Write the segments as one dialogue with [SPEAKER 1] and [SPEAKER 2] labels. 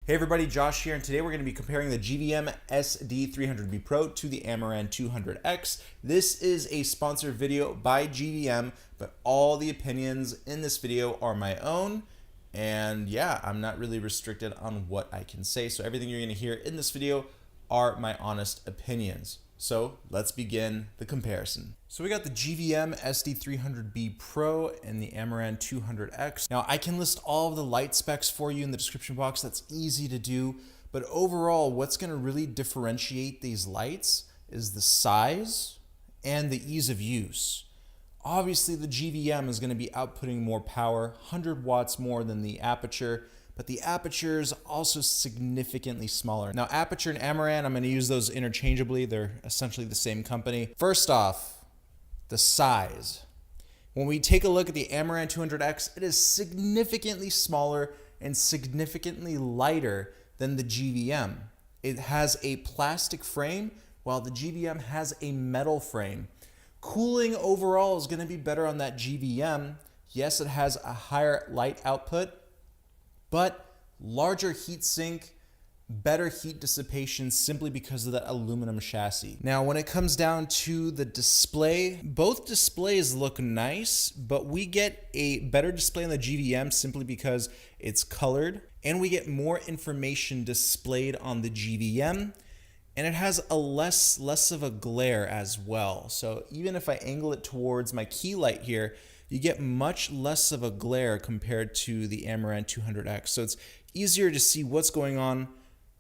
[SPEAKER 1] Hey everybody, Josh here, and today we're going to be comparing the GVM SD300B Pro to the Amaran 200X. This is a sponsored video by GVM, but all the opinions in this video are my own. And yeah, I'm not really restricted on what I can say. So everything you're going to hear in this video are my honest opinions. So let's begin the comparison. So we got the GVM SD300B Pro and the Amaran 200X. Now I can list all of the light specs for you in the description box. That's easy to do. But overall, what's going to really differentiate these lights is the size and the ease of use. Obviously, the GVM is going to be outputting more power, 100 watts more than the Aperture, but the Aperture is also significantly smaller. Now, Aperture and Amaran, I'm going to use those interchangeably. They're essentially the same company. First off, the size. When we take a look at the Amaran 200X, it is significantly smaller and significantly lighter than the GVM. It has a plastic frame, while the GVM has a metal frame. Cooling overall is going to be better on that GVM. Yes, it has a higher light output, but larger heat sink, better heat dissipation simply because of that aluminum chassis. Now, when it comes down to the display, both displays look nice, but we get a better display on the GVM simply because it's colored, and we get more information displayed on the GVM, and it has a less of a glare as well. So even if I angle it towards my key light here, you get much less of a glare compared to the Amaran 200X. So it's easier to see what's going on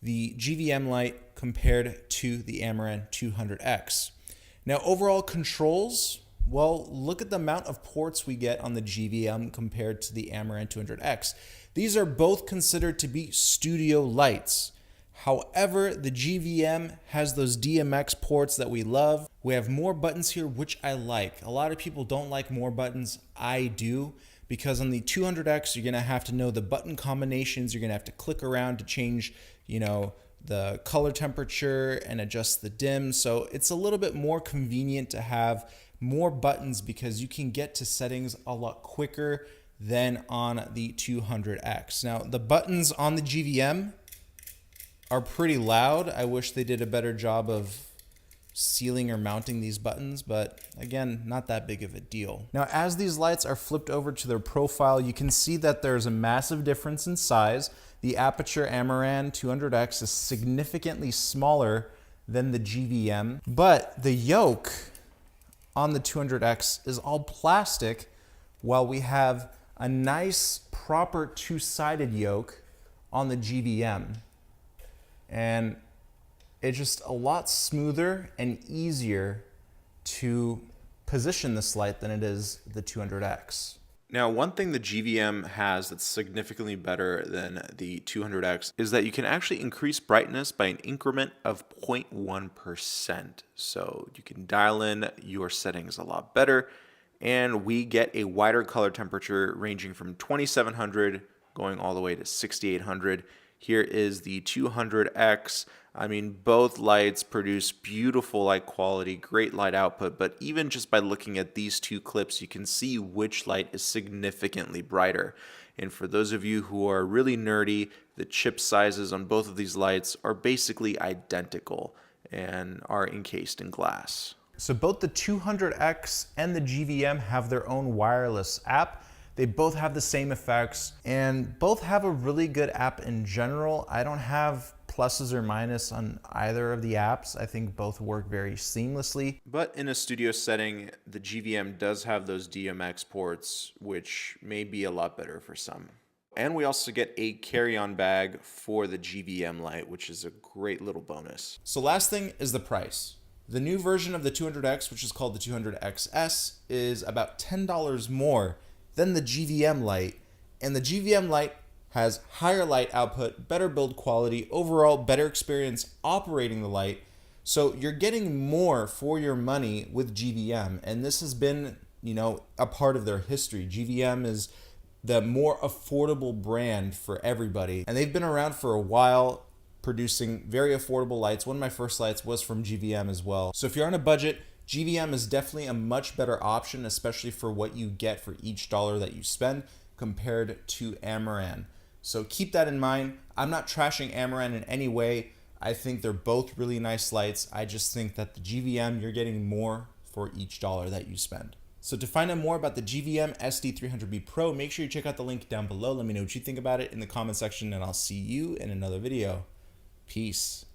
[SPEAKER 1] the GVM light compared to the Amaran 200X. Now, overall controls, well, look at the amount of ports we get on the GVM compared to the Amaran 200X. These are both considered to be studio lights. However, the GVM has those DMX ports that we love. We have more buttons here, which I like. A lot of people don't like more buttons. I do, because on the 200X, you're gonna have to know the button combinations. You're gonna have to click around to change, the color temperature and adjust the dim. So it's a little bit more convenient to have more buttons because you can get to settings a lot quicker than on the 200X. Now, the buttons on the GVM are pretty loud. I wish they did a better job of sealing or mounting these buttons, but again, not that big of a deal. Now, as these lights are flipped over to their profile, you can see that there's a massive difference in size. The Aperture Amaran 200X is significantly smaller than the GVM, but the yoke on the 200X is all plastic, while we have a nice, proper two-sided yoke on the GVM. And it's just a lot smoother and easier to position this light than it is the 200X. Now, one thing the GVM has that's significantly better than the 200X is that you can actually increase brightness by an increment of 0.1%. So you can dial in your settings a lot better, and we get a wider color temperature ranging from 2700 going all the way to 6800. Here is the 200X. I mean, both lights produce beautiful light quality, great light output, but even just by looking at these two clips, you can see which light is significantly brighter. And for those of you who are really nerdy, the chip sizes on both of these lights are basically identical and are encased in glass. So both the 200X and the GVM have their own wireless app. They both have the same effects and both have a really good app in general. I don't have pluses or minus on either of the apps. I think both work very seamlessly. But in a studio setting, the GVM does have those DMX ports, which may be a lot better for some. And we also get a carry-on bag for the GVM light, which is a great little bonus. So last thing is the price. The new version of the 200X, which is called the 200XS, is about $10 more than the GVM light, and the GVM light has higher light output, better build quality, overall better experience operating the light. So you're getting more for your money with GVM, and this has been, a part of their history. GVM is the more affordable brand for everybody, and they've been around for a while, producing very affordable lights. One of my first lights was from GVM as well. So if you're on a budget, GVM is definitely a much better option, especially for what you get for each dollar that you spend compared to Amaran. So keep that in mind. I'm not trashing Amaran in any way. I think they're both really nice lights. I just think that the GVM, you're getting more for each dollar that you spend. So to find out more about the GVM SD300B Pro, make sure you check out the link down below. Let me know what you think about it in the comment section, and I'll see you in another video. Peace.